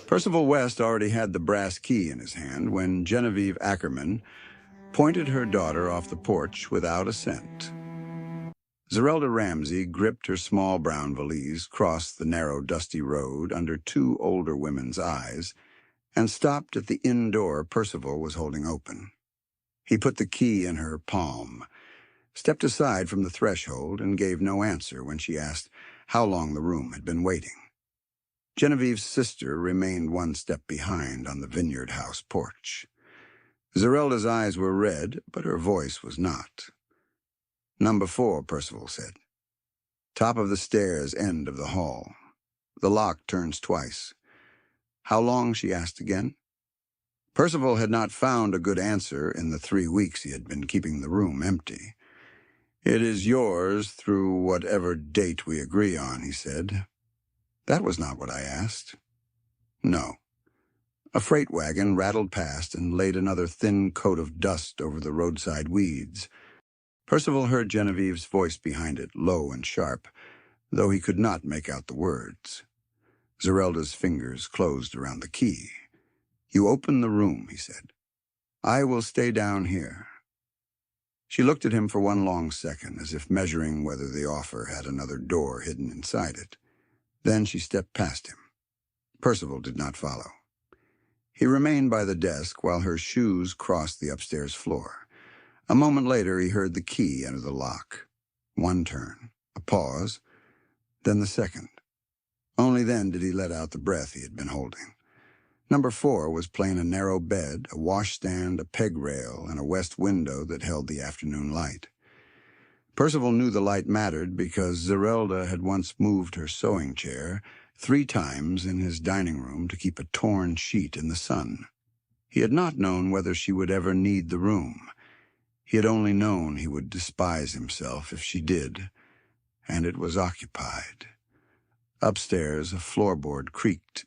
Percival West already had the brass key in his hand when Genevieve Ackerman pointed her daughter off the porch without assent. Zerelda Ramsey gripped her small brown valise, crossed the narrow, dusty road under two older women's eyes, and stopped at the inn door Percival was holding open. He put the key in her palm, stepped aside from the threshold, and gave no answer when she asked how long the room had been waiting. Genevieve's sister remained one step behind on the vineyard house porch. Zerelda's eyes were red, but her voice was not. "Number 4, Percival said. "Top of the stairs, end of the hall. The lock turns twice." "How long?" she asked again. Percival had not found a good answer in the 3 weeks he had been keeping the room empty. "It is yours through whatever date we agree on," he said. "That was not what I asked." "No." A freight wagon rattled past and laid another thin coat of dust over the roadside weeds. Percival heard Genevieve's voice behind it, low and sharp, though he could not make out the words. Zerelda's fingers closed around the key. "You open the room," he said. "I will stay down here." She looked at him for one long second, as if measuring whether the offer had another door hidden inside it. Then she stepped past him. Percival did not follow. He remained by the desk while her shoes crossed the upstairs floor. A moment later, he heard the key enter the lock. One turn, a pause, then the second. Only then did he let out the breath he had been holding. Number 4 was playing a narrow bed, a washstand, a peg rail, and a west window that held the afternoon light. Percival knew the light mattered because Zerelda had once moved her sewing chair 3 times in his dining room to keep a torn sheet in the sun. He had not known whether she would ever need the room. He had only known he would despise himself if she did, and it was occupied. Upstairs, a floorboard creaked.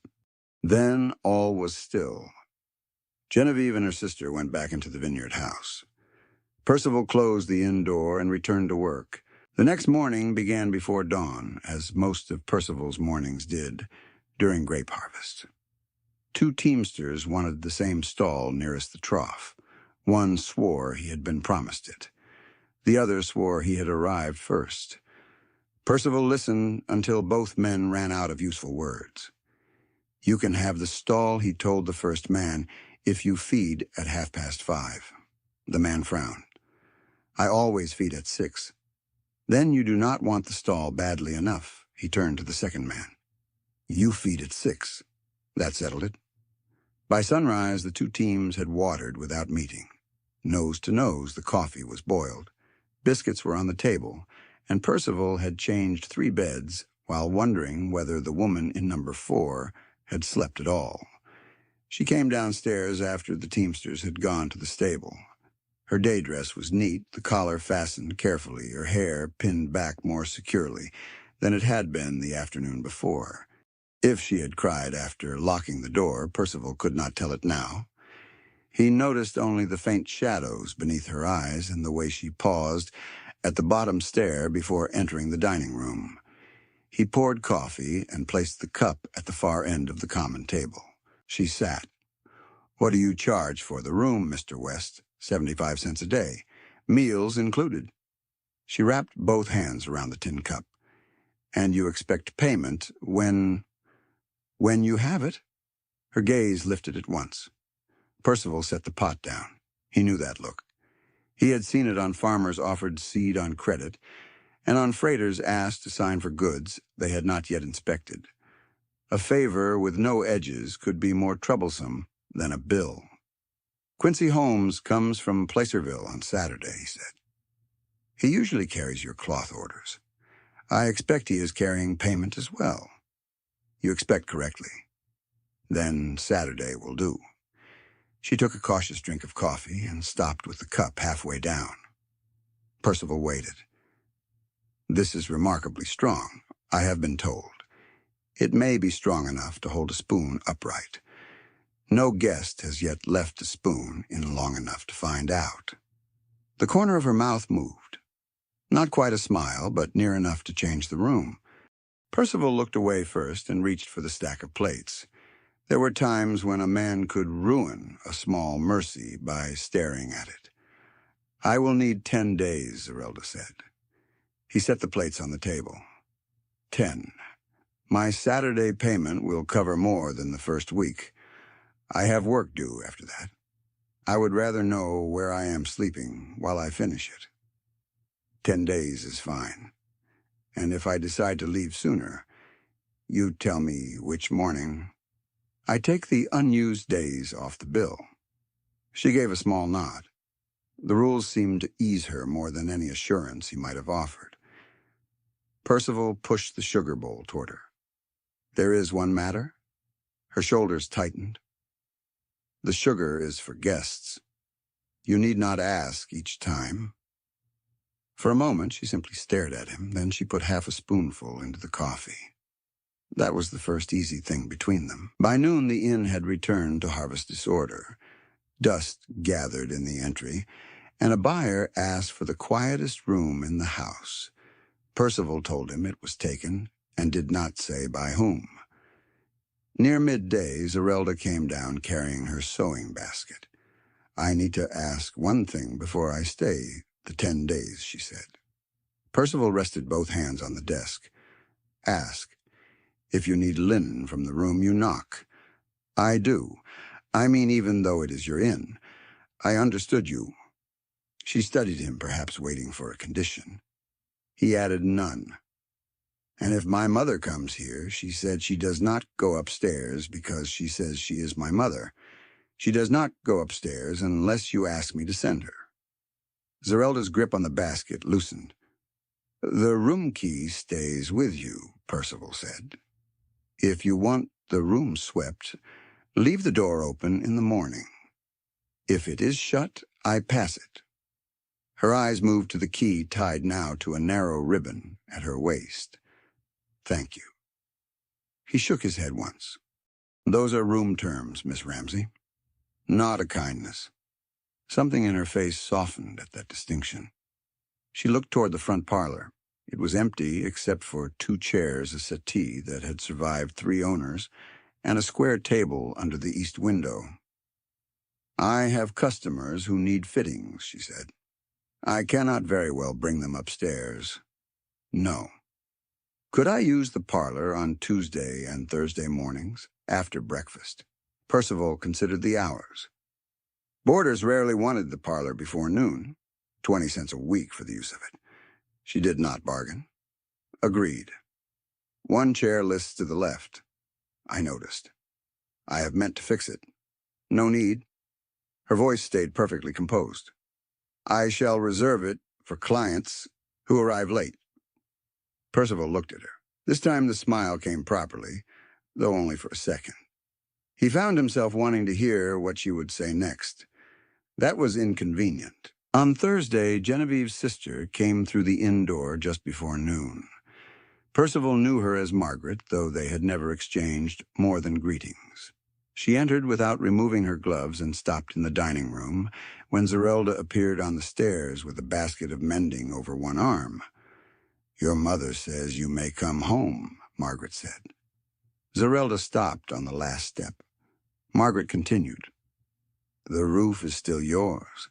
Then all was still. Genevieve and her sister went back into the vineyard house. Percival closed the inn door and returned to work. The next morning began before dawn, as most of Percival's mornings did during grape harvest. 2 teamsters wanted the same stall nearest the trough. One swore he had been promised it. The other swore he had arrived first. Percival listened until both men ran out of useful words. "You can have the stall," he told the first man, "if you feed at 5:30. The man frowned. "I always feed at 6. "Then you do not want the stall badly enough," he turned to the second man. "You feed at 6. That settled it." By sunrise, the 2 teams had watered without meeting. Nose to nose, the coffee was boiled. Biscuits were on the table, and Percival had changed 3 beds while wondering whether the woman in number 4 had slept at all. She came downstairs after the teamsters had gone to the stable. Her day dress was neat, the collar fastened carefully, her hair pinned back more securely than it had been the afternoon before. If she had cried after locking the door, Percival could not tell it now. He noticed only the faint shadows beneath her eyes and the way she paused at the bottom stair before entering the dining room. He poured coffee and placed the cup at the far end of the common table. She sat. "What do you charge for the room, Mr. West?" 75 cents a day, meals included. She wrapped both hands around the tin cup. "And you expect payment when you have it?" Her gaze lifted at once. Percival set the pot down. He knew that look. He had seen it on farmers offered seed on credit, and on freighters asked to sign for goods they had not yet inspected. A favor with no edges could be more troublesome than a bill. "Quincy Holmes comes from Placerville on Saturday," he said. "He usually carries your cloth orders. I expect he is carrying payment as well." "You expect correctly. Then Saturday will do." She took a cautious drink of coffee and stopped with the cup halfway down. Percival waited. "This is remarkably strong, I have been told. It may be strong enough to hold a spoon upright. No guest has yet left a spoon in long enough to find out." The corner of her mouth moved. Not quite a smile, but near enough to change the room. Percival looked away first and reached for the stack of plates. There were times when a man could ruin a small mercy by staring at it. "I will need 10 days," Zerelda said. He set the plates on the table. 10. My Saturday payment will cover more than the first week. I have work due after that. I would rather know where I am sleeping while I finish it. 10 days is fine. And if I decide to leave sooner, you tell me which morning. I take the unused days off the bill. She gave a small nod. The rules seemed to ease her more than any assurance he might have offered. Percival pushed the sugar bowl toward her. "There is one matter?" Her shoulders tightened. "The sugar is for guests. You need not ask each time." For a moment, she simply stared at him. Then she put half a spoonful into the coffee. That was the first easy thing between them. By noon, the inn had returned to harvest disorder. Dust gathered in the entry, and a buyer asked for the quietest room in the house. Percival told him it was taken and did not say by whom. Near midday, Zerelda came down carrying her sewing basket. "I need to ask one thing before I stay the 10 days, she said. Percival rested both hands on the desk. "Ask. If you need linen from the room, you knock." "I do. I mean, even though it is your inn. I understood you." She studied him, perhaps waiting for a condition. He added none. "And if my mother comes here," she said, "she does not go upstairs because she says she is my mother. She does not go upstairs unless you ask me to send her." Zerelda's grip on the basket loosened. "The room key stays with you," Percival said. "If you want the room swept, leave the door open in the morning. If it is shut, I pass it." Her eyes moved to the key tied now to a narrow ribbon at her waist. "Thank you." He shook his head once. "Those are room terms, Miss Ramsey." Not a kindness. Something in her face softened at that distinction. She looked toward the front parlor. It was empty except for 2 chairs, a settee that had survived 3 owners, and a square table under the east window. "I have customers who need fittings," she said. "I cannot very well bring them upstairs." "No." "Could I use the parlor on Tuesday and Thursday mornings, after breakfast?" Percival considered the hours. Boarders rarely wanted the parlor before noon, 20 cents a week for the use of it. She did not bargain. "Agreed." "1 chair lists to the left." "I noticed. I have meant to fix it." "No need." Her voice stayed perfectly composed. "I shall reserve it for clients who arrive late." Percival looked at her. This time the smile came properly, though only for a second. He found himself wanting to hear what she would say next. That was inconvenient. On Thursday, Genevieve's sister came through the inn door just before noon. Percival knew her as Margaret, though they had never exchanged more than greetings. She entered without removing her gloves and stopped in the dining room when Zerelda appeared on the stairs with a basket of mending over one arm. "Your mother says you may come home," Margaret said. Zerelda stopped on the last step. Margaret continued. "The roof is still yours,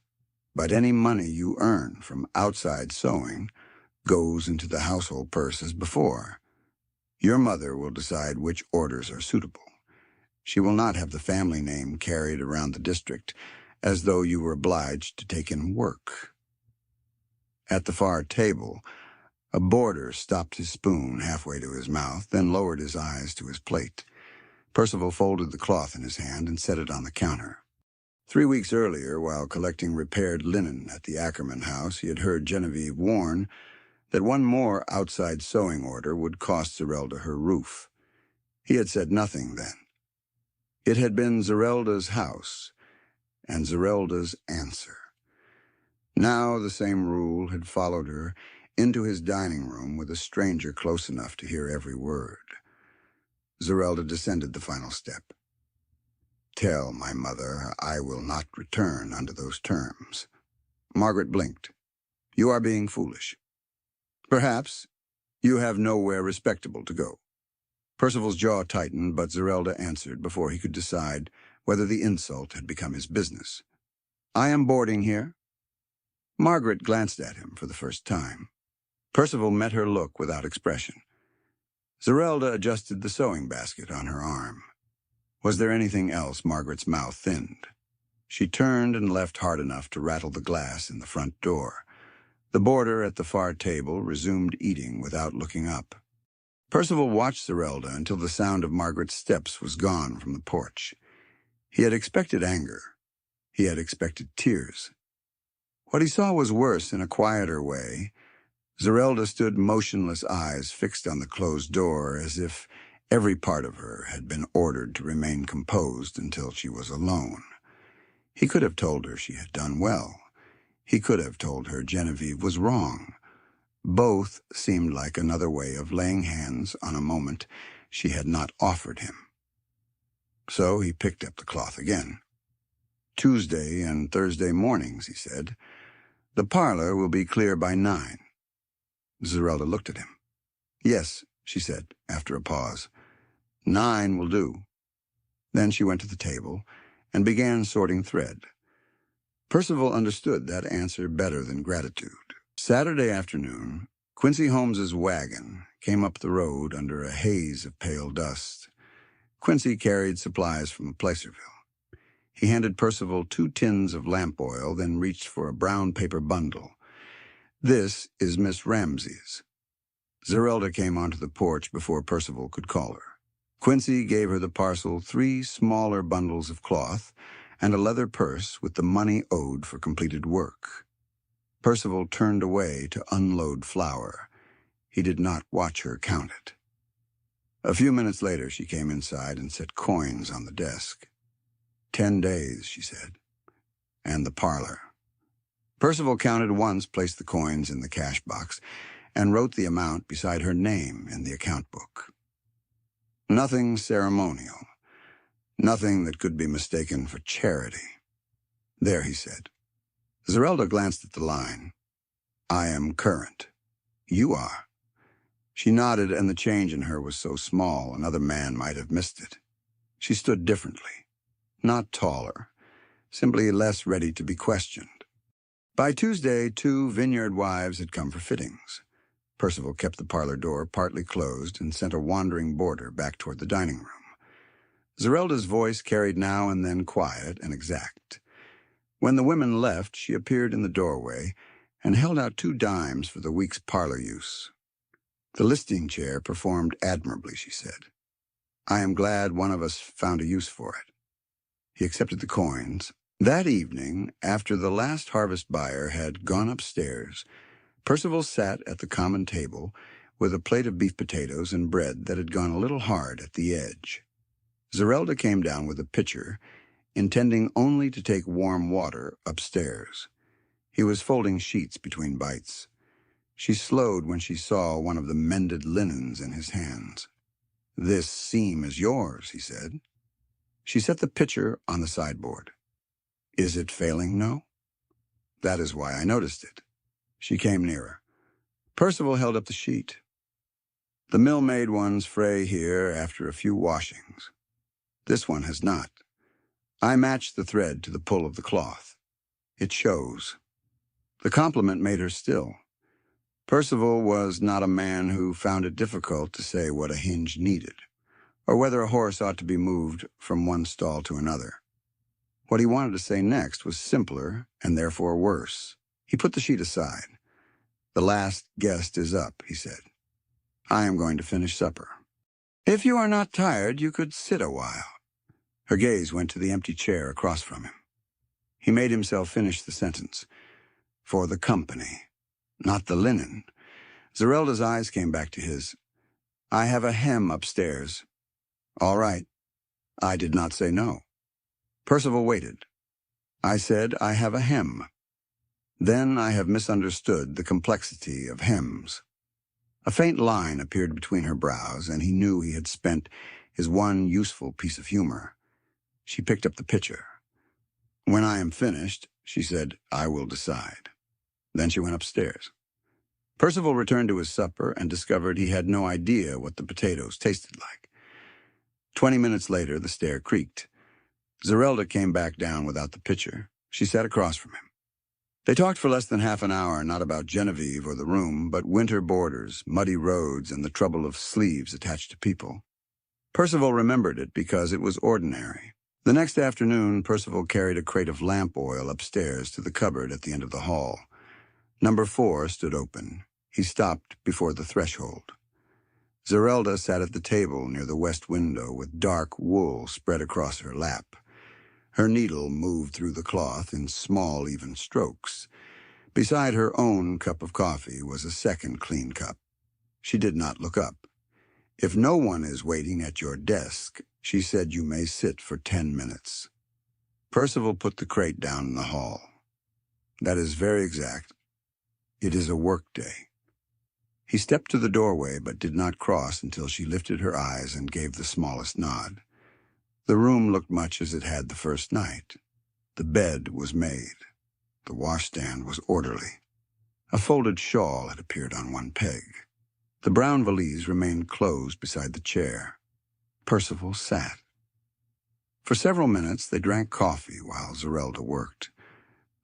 but any money you earn from outside sewing goes into the household purse as before. Your mother will decide which orders are suitable. She will not have the family name carried around the district as though you were obliged to take in work." At the far table, a boarder stopped his spoon halfway to his mouth, then lowered his eyes to his plate. Percival folded the cloth in his hand and set it on the counter. 3 weeks earlier, while collecting repaired linen at the Ackerman house, he had heard Genevieve warn that one more outside sewing order would cost Zerelda her roof. He had said nothing then. It had been Zerelda's house, and Zerelda's answer. Now the same rule had followed her into his dining room with a stranger close enough to hear every word. Zerelda descended the final step. "Tell my mother I will not return under those terms." Margaret blinked. "You are being foolish." "Perhaps. You have nowhere respectable to go." Percival's jaw tightened, but Zerelda answered before he could decide whether the insult had become his business. "I am boarding here." Margaret glanced at him for the first time. Percival met her look without expression. Zerelda adjusted the sewing basket on her arm. Was there anything else? Margaret's mouth thinned. She turned and left hard enough to rattle the glass in the front door. The boarder at the far table resumed eating without looking up. Percival watched Zerelda until the sound of Margaret's steps was gone from the porch. He had expected anger. He had expected tears. What he saw was worse in a quieter way. Zerelda stood motionless, eyes fixed on the closed door, as if every part of her had been ordered to remain composed until she was alone. He could have told her she had done well. He could have told her Genevieve was wrong. Both seemed like another way of laying hands on a moment she had not offered him. So he picked up the cloth again. "Tuesday and Thursday mornings," he said. "The parlor will be clear by 9. Zerelda looked at him. "Yes," she said, after a pause. 9 will do." Then she went to the table and began sorting thread. Percival understood that answer better than gratitude. Saturday afternoon, Quincy Holmes's wagon came up the road under a haze of pale dust. Quincy carried supplies from Placerville. He handed Percival 2 tins of lamp oil, then reached for a brown paper bundle. "This is Miss Ramsey's." Zerelda came onto the porch before Percival could call her. Quincy gave her the parcel 3 smaller bundles of cloth and a leather purse with the money owed for completed work. Percival turned away to unload flour. He did not watch her count it. A few minutes later, she came inside and set coins on the desk. 10 days, she said, and the parlor. Percival counted once, placed the coins in the cash box, and wrote the amount beside her name in the account book. Nothing ceremonial. Nothing that could be mistaken for charity. "There," he said. Zerelda glanced at the line. "I am current. You are." She nodded, and the change in her was so small another man might have missed it. She stood differently. Not taller, simply less ready to be questioned. By Tuesday, 2 vineyard wives had come for fittings. Percival kept the parlor door partly closed and sent a wandering boarder back toward the dining room. Zerelda's voice carried now and then quiet and exact. When the women left, she appeared in the doorway and held out 2 dimes for the week's parlor use. "The listing chair performed admirably," she said. "I am glad one of us found a use for it." He accepted the coins. That evening, after the last harvest buyer had gone upstairs, Percival sat at the common table with a plate of beef potatoes and bread that had gone a little hard at the edge. Zerelda came down with a pitcher, intending only to take warm water upstairs. He was folding sheets between bites. She slowed when she saw one of the mended linens in his hands. "This seam is yours," he said. She set the pitcher on the sideboard. "Is it failing, no?" "That is why I noticed it." She came nearer. Percival held up the sheet. "The mill-made ones fray here after a few washings. This one has not. I matched the thread to the pull of the cloth. It shows." The compliment made her still. Percival was not a man who found it difficult to say what a hinge needed, or whether a horse ought to be moved from one stall to another. What he wanted to say next was simpler and therefore worse. He put the sheet aside. "The last guest is up," he said. "I am going to finish supper. If you are not tired, you could sit a while." Her gaze went to the empty chair across from him. He made himself finish the sentence. "For the company, not the linen." Zerelda's eyes came back to his. "I have a hem upstairs." "All right." I did not say no. Percival waited. "I said I have a hem." Then I have misunderstood the complexity of hems. A faint line appeared between her brows, and he knew he had spent his one useful piece of humor. She picked up the pitcher. "When I am finished," she said, "I will decide." Then she went upstairs. Percival returned to his supper and discovered he had no idea what the potatoes tasted like. 20 minutes later, the stair creaked. Zerelda came back down without the pitcher. She sat across from him. They talked for less than half an hour, not about Genevieve or the room, but winter boarders, muddy roads, and the trouble of sleeves attached to people. Percival remembered it because it was ordinary. The next afternoon, Percival carried a crate of lamp oil upstairs to the cupboard at the end of the hall. Number 4 stood open. He stopped before the threshold. Zerelda sat at the table near the west window with dark wool spread across her lap. Her needle moved through the cloth in small, even strokes. Beside her own cup of coffee was a second clean cup. She did not look up. "If no one is waiting at your desk," she said, "you may sit for 10 minutes. Percival put the crate down in the hall. "That is very exact. It is a work day." He stepped to the doorway but did not cross until she lifted her eyes and gave the smallest nod. The room looked much as it had the first night. The bed was made. The washstand was orderly. A folded shawl had appeared on one peg. The brown valise remained closed beside the chair. Percival sat. For several minutes they drank coffee while Zerelda worked.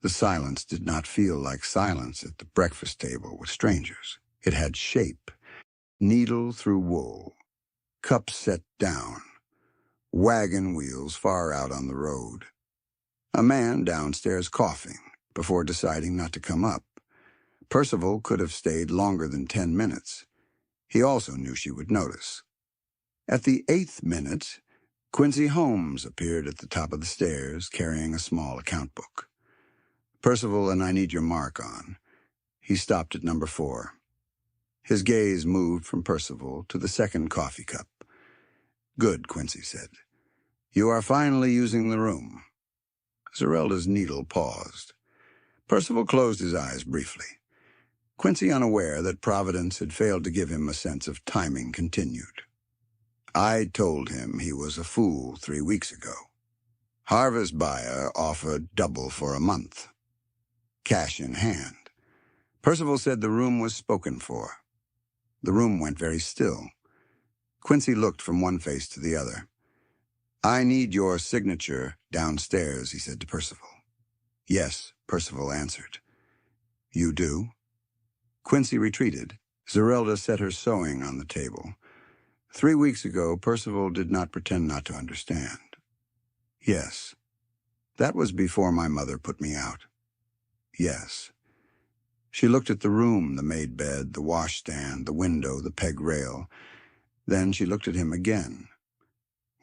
The silence did not feel like silence at the breakfast table with strangers. It had shape. Needle through wool. Cup set down. Wagon wheels far out on the road. A man downstairs coughing before deciding not to come up. Percival could have stayed longer than 10 minutes. He also knew she would notice. At the 8th minute, Quincy Holmes appeared at the top of the stairs carrying a small account book. "Percival, and I need your mark on." He stopped at number 4. His gaze moved from Percival to the second coffee cup. "Good," Quincy said. "You are finally using the room." Zerelda's needle paused. Percival closed his eyes briefly. Quincy, unaware that Providence had failed to give him a sense of timing, continued. "I told him he was a fool 3 weeks ago. Harvest buyer offered double for a month. Cash in hand. Percival said the room was spoken for." The room went very still. Quincy looked from one face to the other. "I need your signature downstairs," he said to Percival. "Yes," Percival answered. "You do?" Quincy retreated. Zerelda set her sewing on the table. 3 weeks ago, Percival did not pretend not to understand. "Yes. That was before my mother put me out." "Yes." She looked at the room, the made bed, the washstand, the window, the peg rail. Then she looked at him again.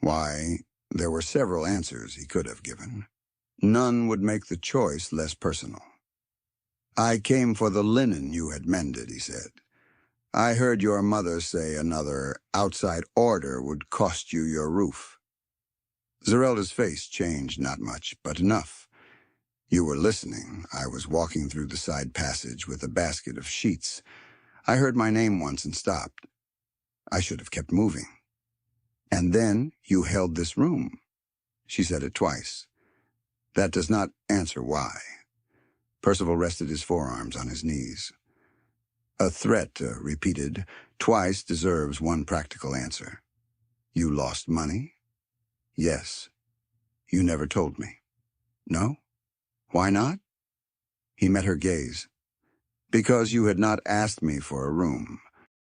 Why, there were several answers he could have given. None would make the choice less personal. "I came for the linen you had mended," he said. "I heard your mother say another outside order would cost you your roof." Zerelda's face changed not much, but enough. "You were listening. I was walking through the side passage with a basket of sheets. I heard my name once and stopped. I should have kept moving. And then you held this room." She said it twice. "That does not answer why." Percival rested his forearms on his knees. "A threat repeated twice deserves one practical answer." "You lost money?" "Yes." "You never told me." "No? Why not?" He met her gaze. "Because you had not asked me for a room.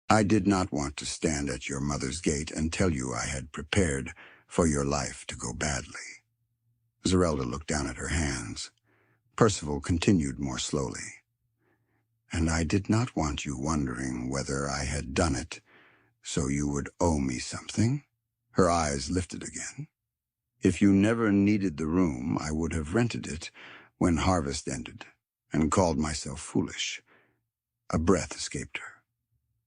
I did not want to stand at your mother's gate and tell you I had prepared for your life to go badly." Zerelda looked down at her hands. Percival continued more slowly. "And I did not want you wondering whether I had done it so you would owe me something." Her eyes lifted again. "If you never needed the room, I would have rented it when harvest ended and called myself foolish." A breath escaped her.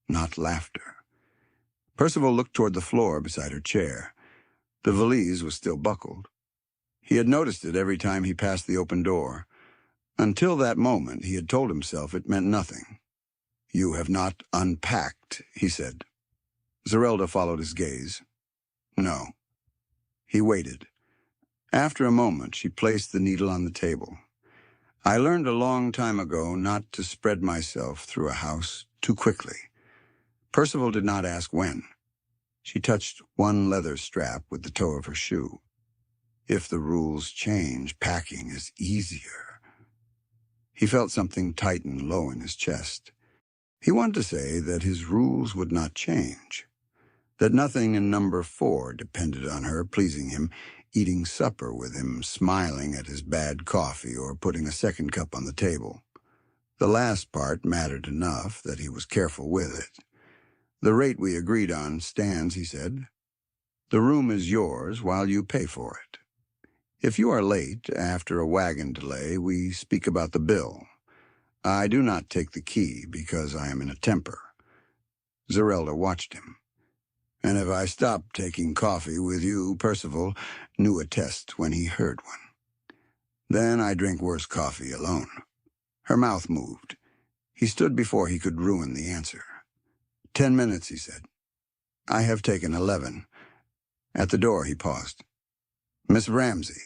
Not laughter. Percival looked toward the floor beside her chair. The valise was still buckled. He had noticed it every time he passed the open door. Until that moment, he had told himself it meant nothing. "You have not unpacked," he said. Zerelda followed his gaze. "No." He waited. After a moment, she placed the needle on the table. "I learned a long time ago not to spread myself through a house too quickly." Percival did not ask when. She touched one leather strap with the toe of her shoe. If the rules change, packing is easier. He felt something tighten low in his chest. He wanted to say that his rules would not change, that nothing in number 4 depended on her pleasing him, eating supper with him, smiling at his bad coffee, or putting a second cup on the table. The last part mattered enough that he was careful with it. The rate we agreed on stands, he said. The room is yours while you pay for it. If you are late after a wagon delay, we speak about the bill. I do not take the key because I am in a temper. Zerelda watched him. And if I stop taking coffee with you, Percival knew a test when he heard one. Then I drink worse coffee alone. Her mouth moved. He stood before he could ruin the answer. 10 minutes, he said. I have taken 11. At the door, he paused. Miss Ramsey.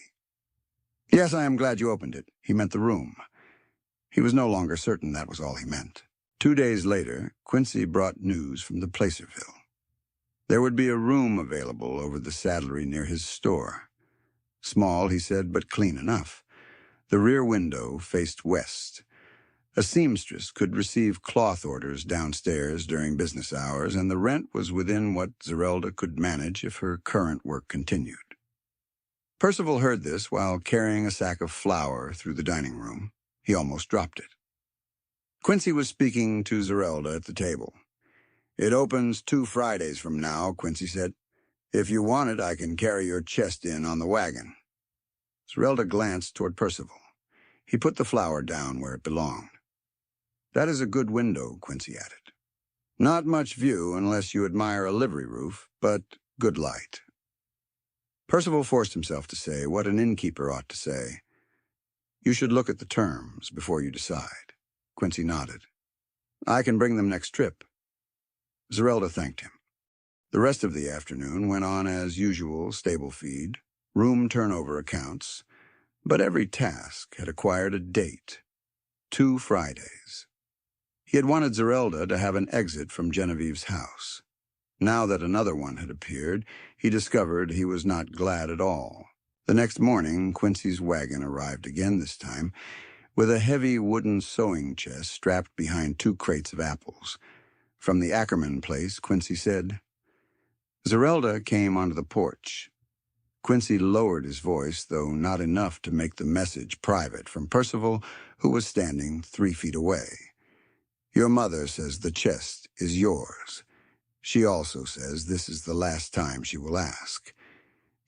Yes, I am glad you opened it. He meant the room. He was no longer certain that was all he meant. 2 days later, Quincy brought news from the Placerville. There would be a room available over the saddlery near his store. Small, he said, but clean enough. The rear window faced west. A seamstress could receive cloth orders downstairs during business hours, and the rent was within what Zerelda could manage if her current work continued. Percival heard this while carrying a sack of flour through the dining room. He almost dropped it. Quincy was speaking to Zerelda at the table. It opens 2 Fridays from now, Quincy said. If you want it, I can carry your chest in on the wagon. Zerelda glanced toward Percival. He put the flour down where it belonged. That is a good window, Quincy added. Not much view unless you admire a livery roof, but good light. Percival forced himself to say what an innkeeper ought to say. You should look at the terms before you decide. Quincy nodded. I can bring them next trip. Zerelda thanked him. The rest of the afternoon went on as usual: stable feed, room turnover accounts, but every task had acquired a date: 2 Fridays. He had wanted Zerelda to have an exit from Genevieve's house. Now that another one had appeared, he discovered he was not glad at all. The next morning, Quincy's wagon arrived again this time, with a heavy wooden sewing chest strapped behind 2 crates of apples. From the Ackerman place, Quincy said, Zerelda came onto the porch. Quincy lowered his voice, though not enough to make the message private, from Percival, who was standing 3 feet away. Your mother says the chest is yours. She also says this is the last time she will ask.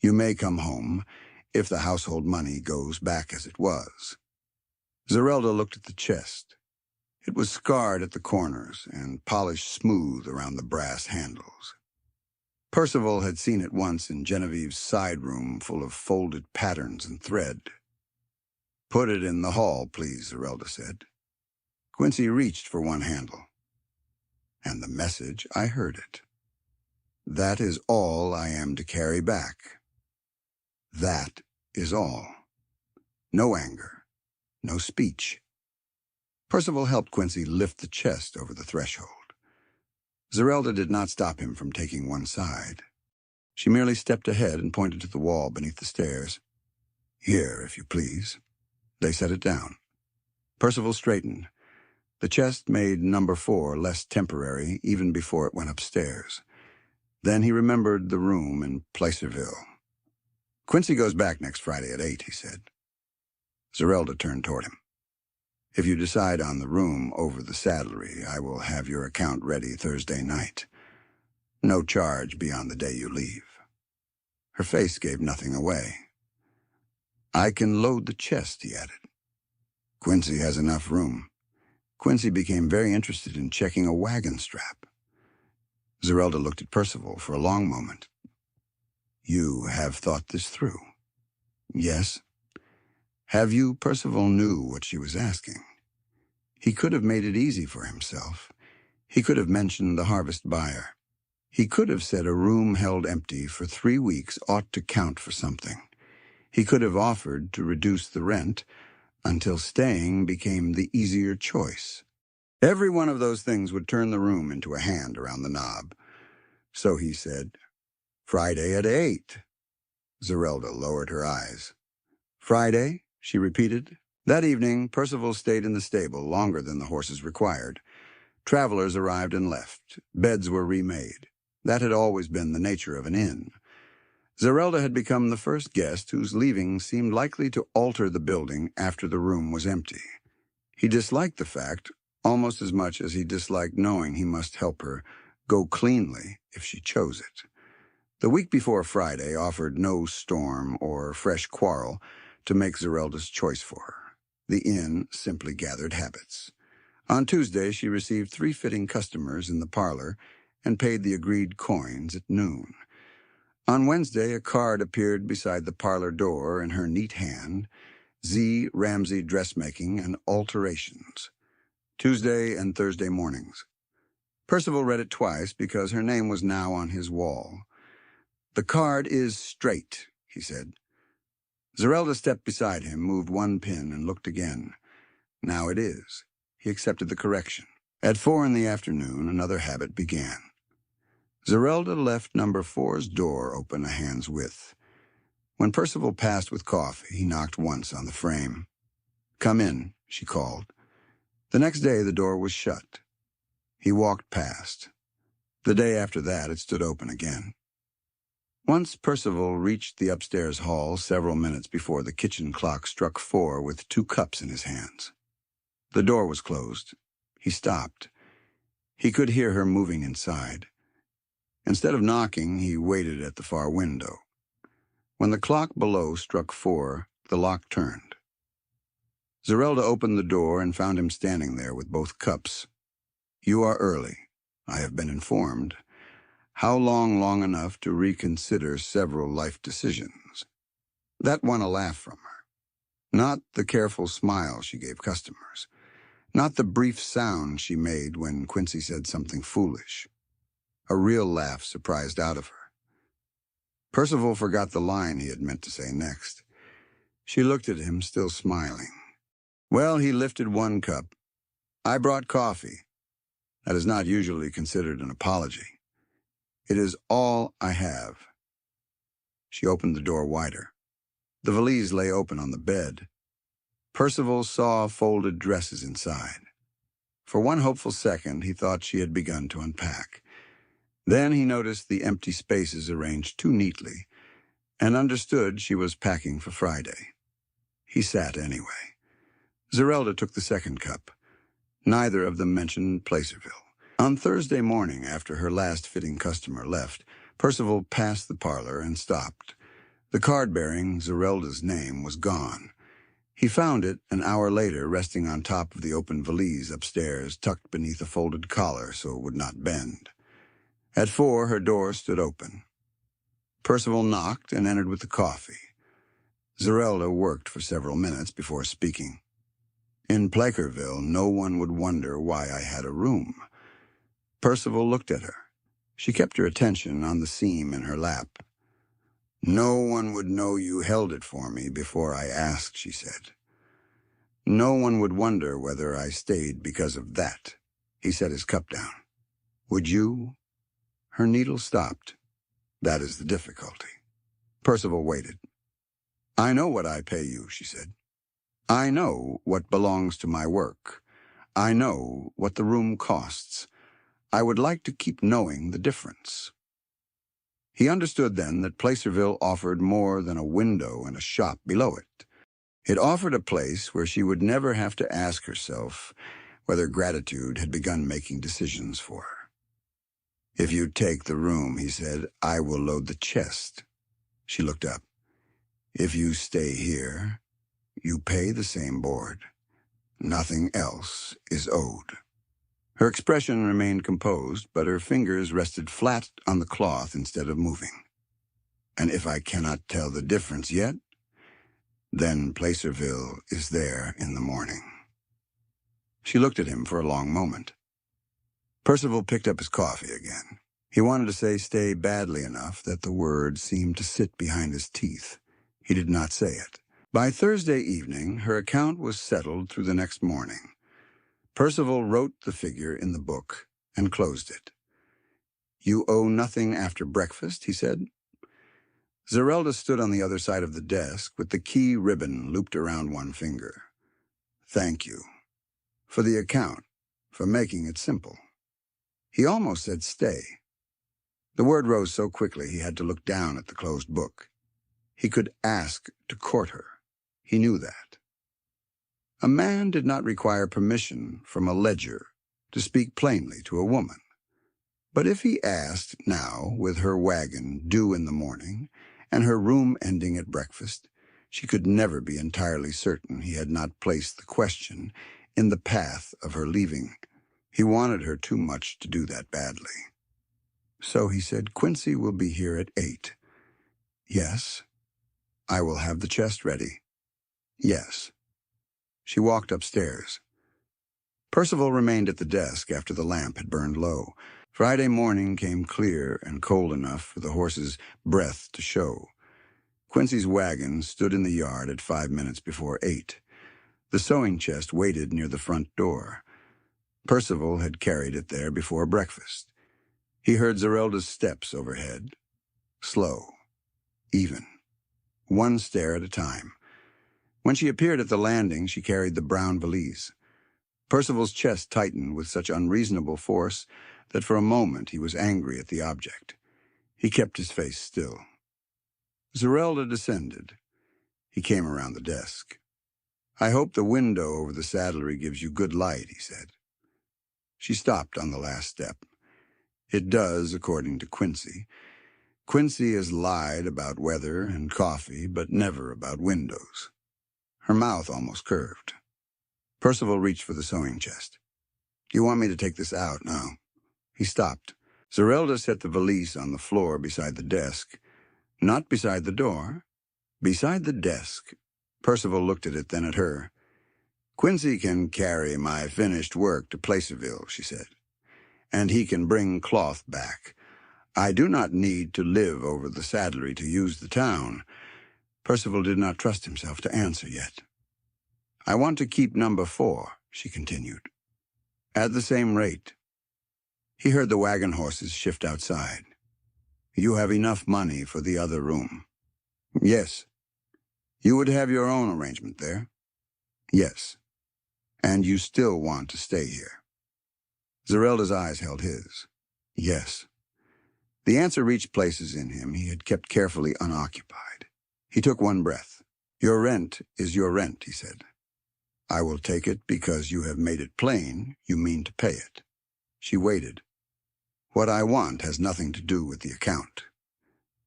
You may come home if the household money goes back as it was. Zerelda looked at the chest. It was scarred at the corners and polished smooth around the brass handles. Percival had seen it once in Genevieve's side room full of folded patterns and thread. Put it in the hall, please, Zerelda said. Quincy reached for one handle. And the message, I heard it. That is all I am to carry back. That is all. No anger, no speech. Percival helped Quincy lift the chest over the threshold. Zerelda did not stop him from taking one side. She merely stepped ahead and pointed to the wall beneath the stairs. Here, if you please. They set it down. Percival straightened. The chest made number 4 less temporary even before it went upstairs. Then he remembered the room in Placerville. Quincy goes back next Friday at 8, he said. Zerelda turned toward him. If you decide on the room over the saddlery, I will have your account ready Thursday night. No charge beyond the day you leave. Her face gave nothing away. I can load the chest, he added. Quincy has enough room. Quincy became very interested in checking a wagon strap. Zerelda looked at Percival for a long moment. You have thought this through? Yes. Have you? Percival knew what she was asking. He could have made it easy for himself. He could have mentioned the harvest buyer. He could have said a room held empty for 3 weeks ought to count for something. He could have offered to reduce the rent until staying became the easier choice. Every one of those things would turn the room into a hand around the knob. So he said, "Friday at 8." Zerelda lowered her eyes. "Friday?" she repeated. That evening, Percival stayed in the stable longer than the horses required. Travelers arrived and left. Beds were remade. That had always been the nature of an inn. Zerelda had become the first guest whose leaving seemed likely to alter the building after the room was empty. He disliked the fact almost as much as he disliked knowing he must help her go cleanly if she chose it. The week before Friday offered no storm or fresh quarrel to make Zerelda's choice for her. The inn simply gathered habits. On Tuesday, she received 3 fitting customers in the parlor and paid the agreed coins at noon. On Wednesday, a card appeared beside the parlor door in her neat hand, Z. Ramsey Dressmaking and Alterations. Tuesday and Thursday mornings. Percival read it twice because her name was now on his wall. "The card is straight," he said. Zerelda stepped beside him, moved one pin, and looked again. "Now it is." He accepted the correction. At 4 in the afternoon, another habit began. Zerelda left number 4's door open a hand's width. When Percival passed with coffee, he knocked once on the frame. "Come in," she called. The next day, the door was shut. He walked past. The day after that, it stood open again. Once Percival reached the upstairs hall several minutes before the kitchen clock struck 4 with 2 cups in his hands. The door was closed. He stopped. He could hear her moving inside. Instead of knocking, he waited at the far window. When the clock below struck 4, the lock turned. Zerelda opened the door and found him standing there with both cups. "You are early, I have been informed. How long enough to reconsider several life decisions?" That won a laugh from her. Not the careful smile she gave customers. Not the brief sound she made when Quincy said something foolish. A real laugh surprised out of her. Percival forgot the line he had meant to say next. She looked at him, still smiling. Well, he lifted one cup. "I brought coffee. That is not usually considered an apology. It is all I have." She opened the door wider. The valise lay open on the bed. Percival saw folded dresses inside. For one hopeful second, he thought she had begun to unpack. Then he noticed the empty spaces arranged too neatly and understood she was packing for Friday. He sat anyway. Zerelda took the second cup. Neither of them mentioned Placerville. On Thursday morning, after her last fitting customer left, Percival passed the parlor and stopped. The card bearing Zerelda's name was gone. He found it an hour later resting on top of the open valise upstairs, tucked beneath a folded collar so it would not bend. At 4, her door stood open. Percival knocked and entered with the coffee. Zerelda worked for several minutes before speaking. "In Placerville, no one would wonder why I had a room." Percival looked at her. She kept her attention on the seam in her lap. "No one would know you held it for me before I asked," she said. "No one would wonder whether I stayed because of that." He set his cup down. "Would you?" Her needle stopped. "That is the difficulty." Percival waited. "I know what I pay you," she said. "I know what belongs to my work. I know what the room costs. I would like to keep knowing the difference." He understood then that Placerville offered more than a window and a shop below it. It offered a place where she would never have to ask herself whether gratitude had begun making decisions for her. "If you take the room," he said, "I will load the chest." She looked up. "If you stay here, you pay the same board. Nothing else is owed." Her expression remained composed, but her fingers rested flat on the cloth instead of moving. "And if I cannot tell the difference yet, then Placerville is there in the morning." She looked at him for a long moment. Percival picked up his coffee again. He wanted to say "stay" badly enough that the word seemed to sit behind his teeth. He did not say it. By Thursday evening, her account was settled through the next morning. Percival wrote the figure in the book and closed it. You owe nothing after breakfast, he said. Zerelda stood on the other side of the desk with the key ribbon looped around one finger. Thank you. For the account. For making it simple. He almost said stay. The word rose so quickly he had to look down at the closed book. He could ask to court her. He knew that. A man did not require permission from a ledger to speak plainly to a woman. But if he asked now, with her wagon due in the morning and her room ending at breakfast, she could never be entirely certain he had not placed the question in the path of her leaving. He wanted her too much to do that badly. So he said, Quincy will be here at 8. Yes. I will have the chest ready. Yes. She walked upstairs. Percival remained at the desk after the lamp had burned low. Friday morning came clear and cold enough for the horse's breath to show. Quincy's wagon stood in the yard at 5 minutes before 8. The sewing chest waited near the front door. Percival had carried it there before breakfast. He heard Zerelda's steps overhead. Slow. Even. One stair at a time. When she appeared at the landing, she carried the brown valise. Percival's chest tightened with such unreasonable force that for a moment he was angry at the object. He kept his face still. Zerelda descended. He came around the desk. I hope the window over the saddlery gives you good light, he said. She stopped on the last step. It does, according to Quincy. Quincy has lied about weather and coffee, but never about windows. Her mouth almost curved. Percival reached for the sewing chest. Do you want me to take this out? No. He stopped. Zerelda set the valise on the floor beside the desk. Not beside the door. Beside the desk. Percival looked at it, then at her. Quincy can carry my finished work to Placerville, she said. And he can bring cloth back. I do not need to live over the saddlery to use the town. Percival did not trust himself to answer yet. I want to keep number 4, she continued. At the same rate. He heard the wagon horses shift outside. You have enough money for the other room. Yes. You would have your own arrangement there? Yes. And you still want to stay here? Zerelda's eyes held his. Yes. The answer reached places in him he had kept carefully unoccupied. He took one breath. Your rent is your rent, he said. I will take it because you have made it plain you mean to pay it. She waited. What I want has nothing to do with the account.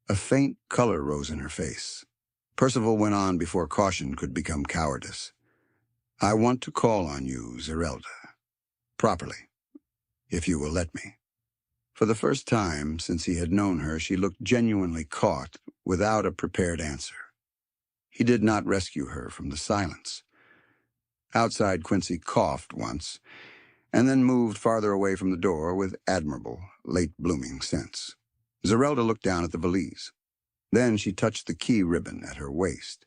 A faint color rose in her face. Percival went on before caution could become cowardice. I want to call on you, Zerelda. Properly, if you will let me. For the first time since he had known her, she looked genuinely caught without a prepared answer. He did not rescue her from the silence. Outside, Quincy coughed once, and then moved farther away from the door with admirable, late-blooming sense. Zerelda looked down at the valise. Then she touched the key ribbon at her waist.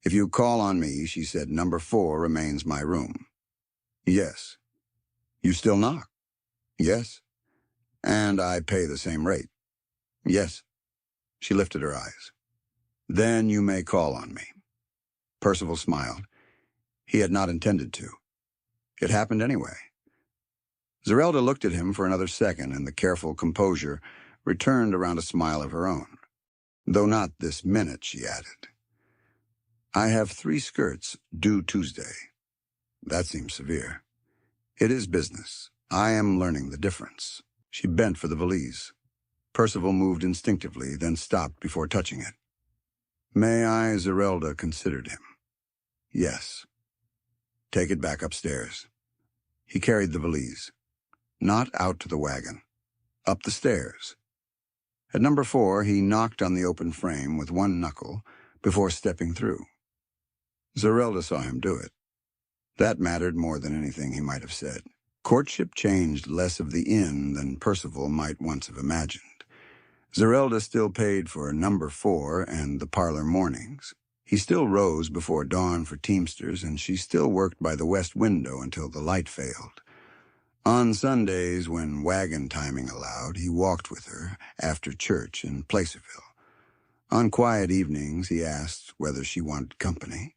If you call on me, she said, number 4 remains my room. Yes. You still knock? Yes. And I pay the same rate. Yes. She lifted her eyes. Then you may call on me. Percival smiled. He had not intended to. It happened anyway. Zerelda looked at him for another second, and the careful composure returned around a smile of her own. Though not this minute, she added. I have 3 skirts due Tuesday. That seems severe. It is business. I am learning the difference. She bent for the valise. Percival moved instinctively, then stopped before touching it. May I? Zerelda considered him. Yes. Take it back upstairs. He carried the valise. Not out to the wagon. Up the stairs. At number 4, he knocked on the open frame with one knuckle before stepping through. Zerelda saw him do it. That mattered more than anything he might have said. Courtship changed less of the inn than Percival might once have imagined. Zerelda still paid for number 4 and the parlor mornings. He still rose before dawn for teamsters, and she still worked by the west window until the light failed. On Sundays, when wagon timing allowed, he walked with her after church in Placerville. On quiet evenings, he asked whether she wanted company.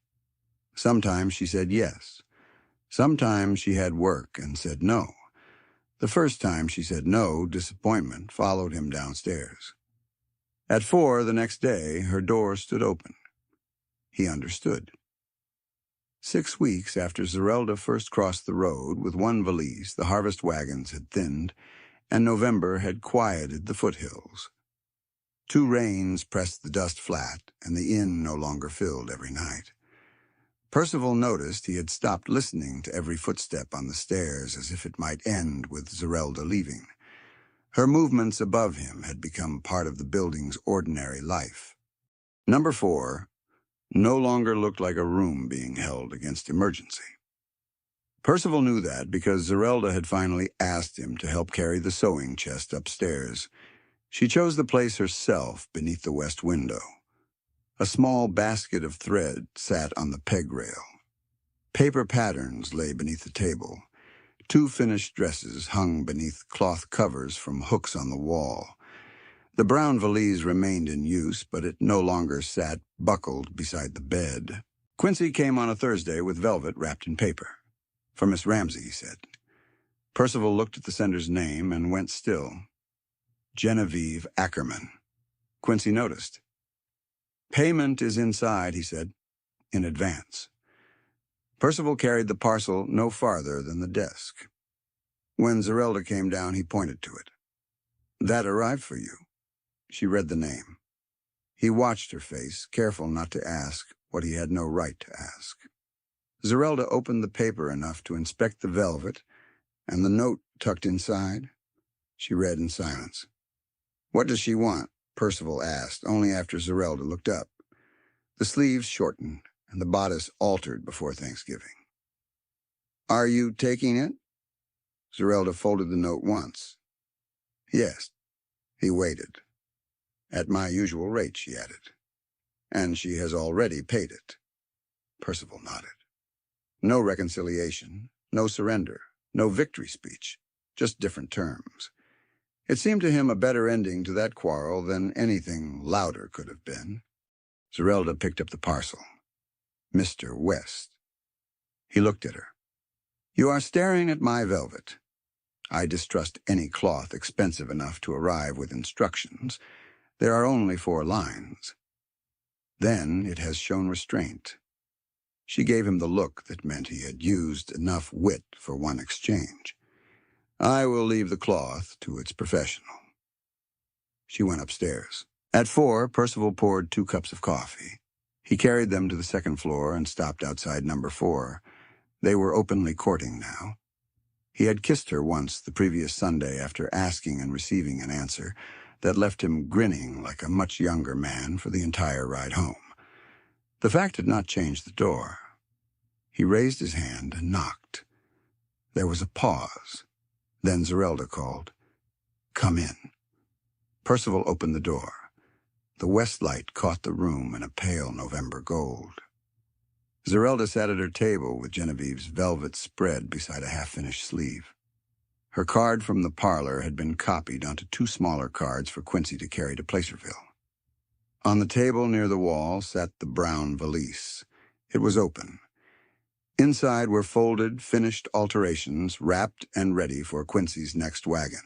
Sometimes she said yes. Sometimes she had work and said no. The first time she said no, disappointment followed him downstairs. At 4 the next day, her door stood open. He understood. 6 weeks after Zerelda first crossed the road with one valise, the harvest wagons had thinned, and November had quieted the foothills. 2 rains pressed the dust flat, and the inn no longer filled every night. Percival noticed he had stopped listening to every footstep on the stairs as if it might end with Zerelda leaving. Her movements above him had become part of the building's ordinary life. Number 4 no longer looked like a room being held against emergency. Percival knew that because Zerelda had finally asked him to help carry the sewing chest upstairs. She chose the place herself beneath the west window. A small basket of thread sat on the peg rail. Paper patterns lay beneath the table. 2 finished dresses hung beneath cloth covers from hooks on the wall. The brown valise remained in use, but it no longer sat buckled beside the bed. Quincy came on a Thursday with velvet wrapped in paper. For Miss Ramsey, he said. Percival looked at the sender's name and went still. Genevieve Ackerman. Quincy noticed. Payment is inside, he said, in advance. Percival carried the parcel no farther than the desk. When Zerelda came down, he pointed to it. That arrived for you. She read the name. He watched her face, careful not to ask what he had no right to ask. Zerelda opened the paper enough to inspect the velvet and the note tucked inside. She read in silence. What does she want? Percival asked, only after Zerelda looked up. The sleeves shortened, and the bodice altered before Thanksgiving. Are you taking it? Zerelda folded the note once. Yes. He waited. At my usual rate, she added. And she has already paid it. Percival nodded. No reconciliation, no surrender, no victory speech, just different terms. It seemed to him a better ending to that quarrel than anything louder could have been. Zerelda picked up the parcel. Mr. West. He looked at her. You are staring at my velvet. I distrust any cloth expensive enough to arrive with instructions. There are only 4 lines. Then it has shown restraint. She gave him the look that meant he had used enough wit for one exchange. I will leave the cloth to its professional. She went upstairs. At 4, Percival poured 2 cups of coffee. He carried them to the second floor and stopped outside number 4. They were openly courting now. He had kissed her once the previous Sunday after asking and receiving an answer that left him grinning like a much younger man for the entire ride home. The fact had not changed the door. He raised his hand and knocked. There was a pause. Then Zerelda called, Come in. Percival opened the door. The west light caught the room in a pale November gold. Zerelda sat at her table with Genevieve's velvet spread beside a half-finished sleeve. Her card from the parlor had been copied onto 2 smaller cards for Quincy to carry to Placerville. On the table near the wall sat the brown valise. It was open. Inside were folded, finished alterations, wrapped and ready for Quincy's next wagon.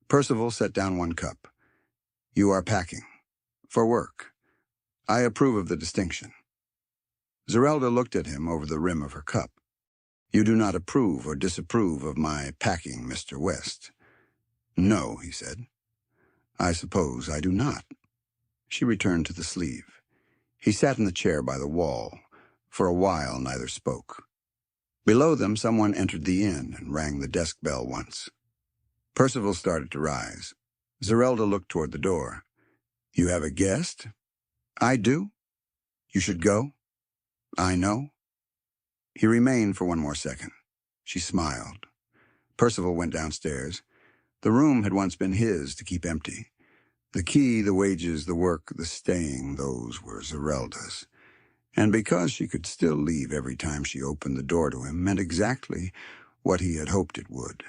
Percival set down 1 cup. You are packing. For work. I approve of the distinction. Zerelda looked at him over the rim of her cup. You do not approve or disapprove of my packing, Mr. West. No, he said. I suppose I do not. She returned to the sleeve. He sat in the chair by the wall. For a while, neither spoke. Below them, someone entered the inn and rang the desk bell once. Percival started to rise. Zerelda looked toward the door. You have a guest? I do. You should go. I know. He remained for 1 more second. She smiled. Percival went downstairs. The room had once been his to keep empty. The key, the wages, the work, the staying, those were Zerelda's. And because she could still leave every time she opened the door to him meant exactly what he had hoped it would.